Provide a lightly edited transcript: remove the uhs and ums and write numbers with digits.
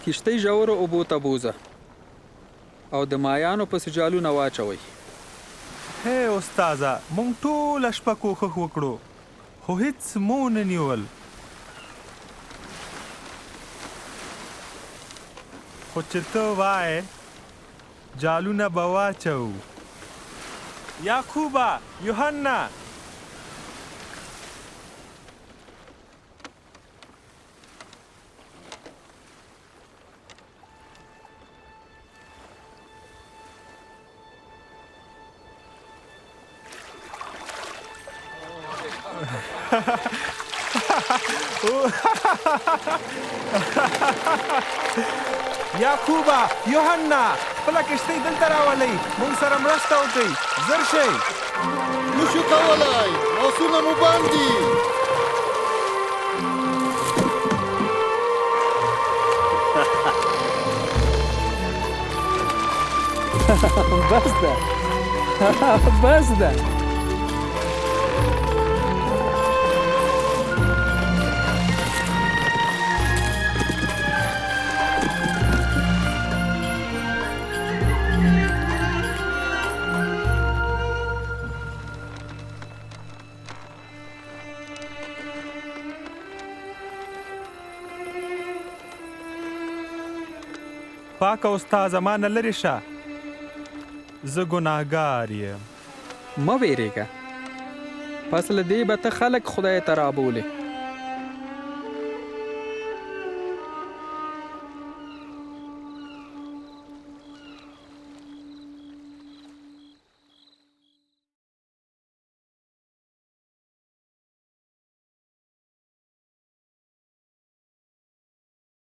کښتۍ ژورو اوبو ته بوځه او د مایانو پسې جالونه واچوئ. هی استاده، موږ ټوله شپه کوښښ وکړو خو هیڅ مو نه نیول. خو چې ته وایې جالونه به واچوو. یعقوبه، یوحنا، یعقوبه، یوحنا، خپله کښتۍ دلته راولئ، موږ سره مرسته وکړئ، زر شئ. نشو کولی، لاسونه مو بند دي. بس ده بس ده. پاکه استاده، ما نه لرې شه، زه ګناهګار یم. مه ویرېږه، پس له دې به ته خلک خدای ته رابولې.